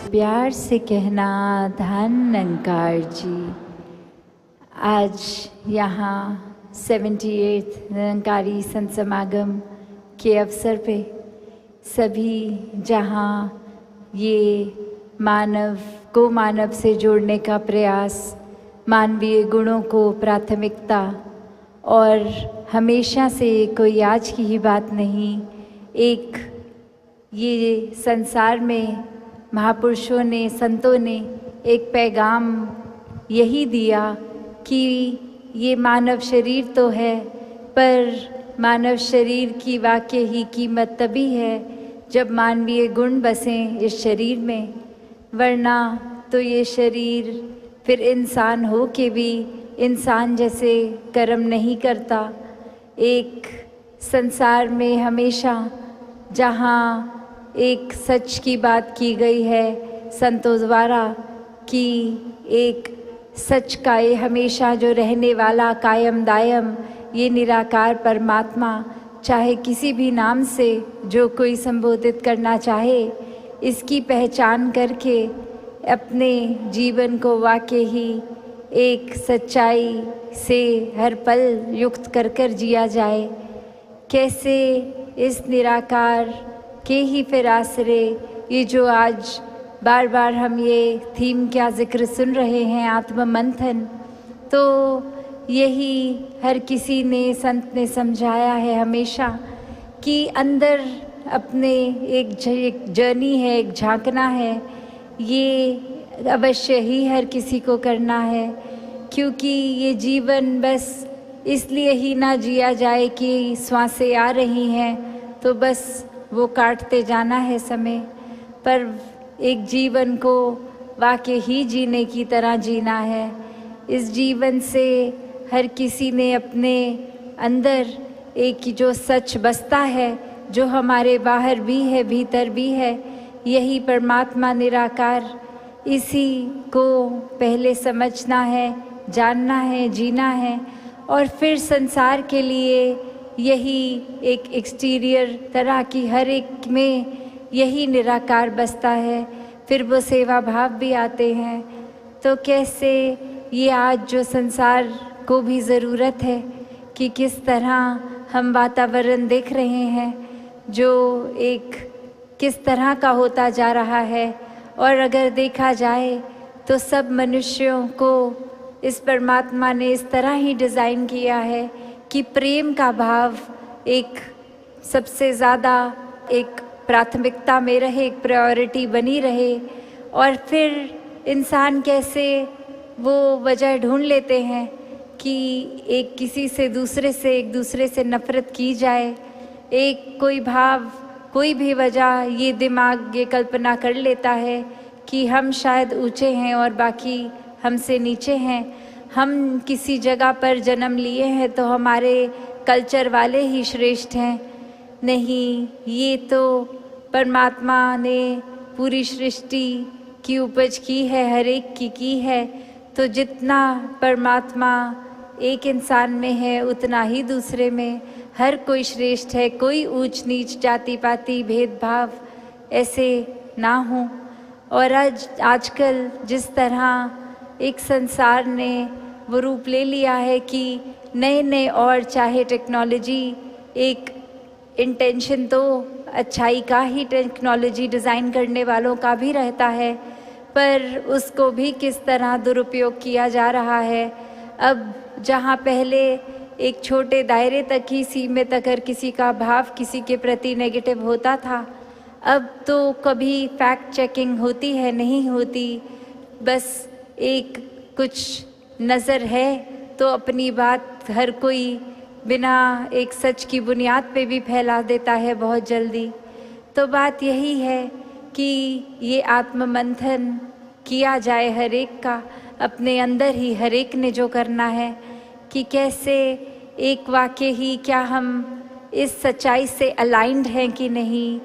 प्यार से कहना धन्यंकार जी। आज यहाँ 78 निरंकारी संत समागम के अवसर पे सभी जहाँ ये मानव को मानव से जोड़ने का प्रयास, मानवीय गुणों को प्राथमिकता, और हमेशा से कोई आज की ही बात नहीं, एक ये संसार में महापुरुषों ने, संतों ने एक पैगाम यही दिया कि ये मानव शरीर तो है, पर मानव शरीर की वाकई ही कीमत तभी है जब मानवीय गुण बसें इस शरीर में, वरना तो ये शरीर फिर इंसान हो के भी इंसान जैसे कर्म नहीं करता। एक संसार में हमेशा जहाँ एक सच की बात की गई है संतों द्वारा कि एक सच का ये हमेशा जो रहने वाला कायम दायम ये निराकार परमात्मा, चाहे किसी भी नाम से जो कोई संबोधित करना चाहे, इसकी पहचान करके अपने जीवन को वाकई ही एक सच्चाई से हर पल युक्त कर कर जिया जाए। कैसे इस निराकार के ही फिर आसरे ये जो आज बार बार हम ये थीम क्या जिक्र सुन रहे हैं, आत्ममंथन, तो यही हर किसी ने, संत ने समझाया है हमेशा कि अंदर अपने एक जर्नी है, एक झांकना है, ये अवश्य ही हर किसी को करना है, क्योंकि ये जीवन बस इसलिए ही ना जिया जाए कि श्वासें आ रही हैं तो बस वो काटते जाना है समय, पर एक जीवन को वाकई ही जीने की तरह जीना है। इस जीवन से हर किसी ने अपने अंदर एक जो सच बसता है, जो हमारे बाहर भी है भीतर भी है, यही परमात्मा निराकार, इसी को पहले समझना है, जानना है, जीना है, और फिर संसार के लिए यही एक एक्सटीरियर तरह की हर एक में यही निराकार बसता है, फिर वो सेवा भाव भी आते हैं। तो कैसे ये आज जो संसार को भी ज़रूरत है कि किस तरह हम वातावरण देख रहे हैं जो एक किस तरह का होता जा रहा है, और अगर देखा जाए तो सब मनुष्यों को इस परमात्मा ने इस तरह ही डिज़ाइन किया है कि प्रेम का भाव एक सबसे ज़्यादा एक प्राथमिकता में रहे, एक प्रायोरिटी बनी रहे, और फिर इंसान कैसे वो वजह ढूंढ लेते हैं कि एक किसी से दूसरे से, एक दूसरे से नफ़रत की जाए, एक कोई भाव, कोई भी वजह, ये दिमाग ये कल्पना कर लेता है कि हम शायद ऊंचे हैं और बाकी हमसे नीचे हैं, हम किसी जगह पर जन्म लिए हैं तो हमारे कल्चर वाले ही श्रेष्ठ हैं। नहीं, ये तो परमात्मा ने पूरी सृष्टि की उपज की है, हर एक की है, तो जितना परमात्मा एक इंसान में है उतना ही दूसरे में हर कोई श्रेष्ठ है। कोई ऊंच नीच, जाति पाति, भेदभाव ऐसे ना हो। और आजकल जिस तरह एक संसार ने वो रूप ले लिया है कि नए नए, और चाहे टेक्नोलॉजी एक इंटेंशन तो अच्छाई का ही टेक्नोलॉजी डिज़ाइन करने वालों का भी रहता है, पर उसको भी किस तरह दुरुपयोग किया जा रहा है। अब जहाँ पहले एक छोटे दायरे तक ही सीमित अगर किसी का भाव किसी के प्रति नेगेटिव होता था, अब तो कभी फैक्ट चेकिंग होती है, नहीं होती, बस एक कुछ नज़र है तो अपनी बात हर कोई बिना एक सच की बुनियाद पे भी फैला देता है बहुत जल्दी। तो बात यही है कि ये आत्ममंथन किया जाए हर एक का, अपने अंदर ही हर एक ने जो करना है कि कैसे एक वाकई ही क्या हम इस सच्चाई से अलाइंड हैं कि नहीं।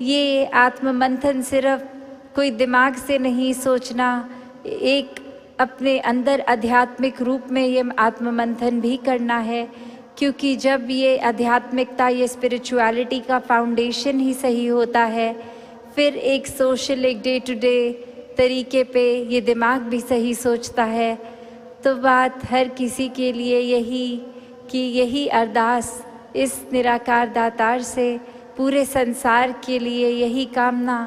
ये आत्ममंथन सिर्फ कोई दिमाग से नहीं सोचना, एक अपने अंदर आध्यात्मिक रूप में ये आत्ममंथन भी करना है, क्योंकि जब ये आध्यात्मिकता, ये स्पिरिचुअलिटी का फाउंडेशन ही सही होता है, फिर एक सोशल, एक डे टू डे तरीके पे ये दिमाग भी सही सोचता है। तो बात हर किसी के लिए यही कि यही अरदास इस निराकार दातार से पूरे संसार के लिए यही कामना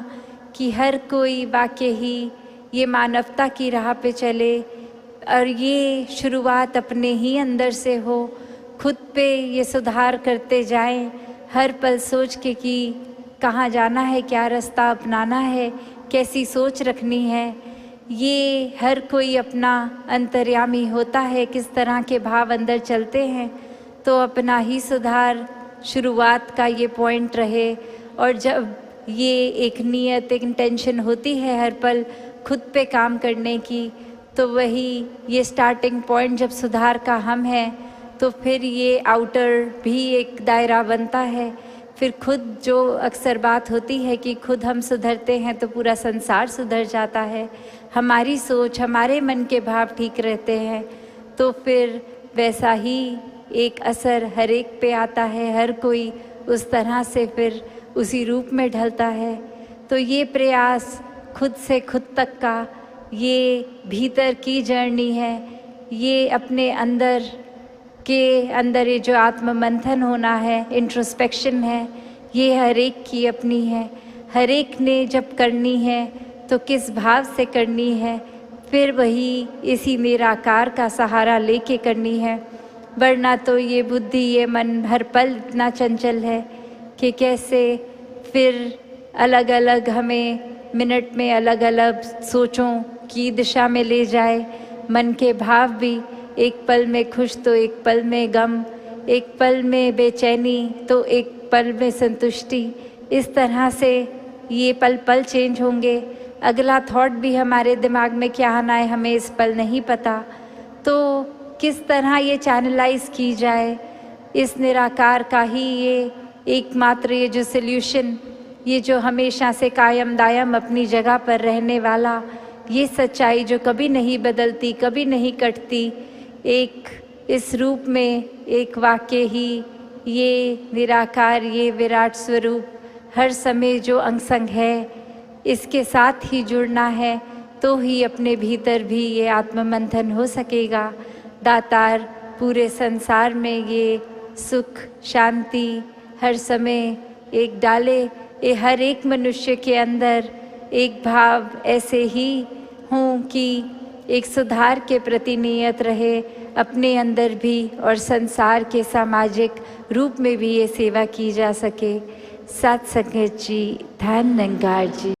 कि हर कोई वाकई ही ये मानवता की राह पे चले और ये शुरुआत अपने ही अंदर से हो, खुद पे ये सुधार करते जाएं, हर पल सोच के कि कहाँ जाना है, क्या रास्ता अपनाना है, कैसी सोच रखनी है। ये हर कोई अपना अंतर्यामी होता है, किस तरह के भाव अंदर चलते हैं, तो अपना ही सुधार शुरुआत का ये पॉइंट रहे। और जब ये एक नियत, एक इंटेंशन होती है हर पल खुद पे काम करने की, तो वही ये स्टार्टिंग पॉइंट जब सुधार का हम है, तो फिर ये आउटर भी एक दायरा बनता है। फिर खुद जो अक्सर बात होती है कि खुद हम सुधरते हैं तो पूरा संसार सुधर जाता है, हमारी सोच, हमारे मन के भाव ठीक रहते हैं, तो फिर वैसा ही एक असर हर एक पे आता है, हर कोई उस तरह से फिर उसी रूप में ढलता है। तो ये प्रयास खुद से खुद तक का ये भीतर की जर्नी है, ये अपने अंदर ये जो आत्म मंथन होना है, इंट्रोस्पेक्शन है, ये हर एक की अपनी है। हर एक ने जब करनी है तो किस भाव से करनी है, फिर वही इसी निराकार का सहारा लेके करनी है। वरना तो ये बुद्धि, ये मन हर पल इतना चंचल है कि कैसे फिर अलग अलग हमें मिनट में अलग अलग सोचों की दिशा में ले जाए। मन के भाव भी एक पल में खुश तो एक पल में गम, एक पल में बेचैनी तो एक पल में संतुष्टि, इस तरह से ये पल पल चेंज होंगे। अगला थॉट भी हमारे दिमाग में क्या आना है हमें इस पल नहीं पता, तो किस तरह ये चैनलाइज की जाए। इस निराकार का ही ये एकमात्र ये जो सल्यूशन, ये जो हमेशा से कायम दायम अपनी जगह पर रहने वाला, ये सच्चाई जो कभी नहीं बदलती, कभी नहीं कटती, एक इस रूप में एक वाक्य ही ये निराकार, ये विराट स्वरूप हर समय जो अंग-संग है, इसके साथ ही जुड़ना है, तो ही अपने भीतर भी ये आत्ममंथन हो सकेगा। दातार पूरे संसार में ये सुख शांति हर समय एक डाले, ये हर एक मनुष्य के अंदर एक भाव ऐसे ही हों कि एक सुधार के प्रति नियत रहे, अपने अंदर भी और संसार के सामाजिक रूप में भी ये सेवा की जा सके। सत्संगत जी, धन निरंकार जी।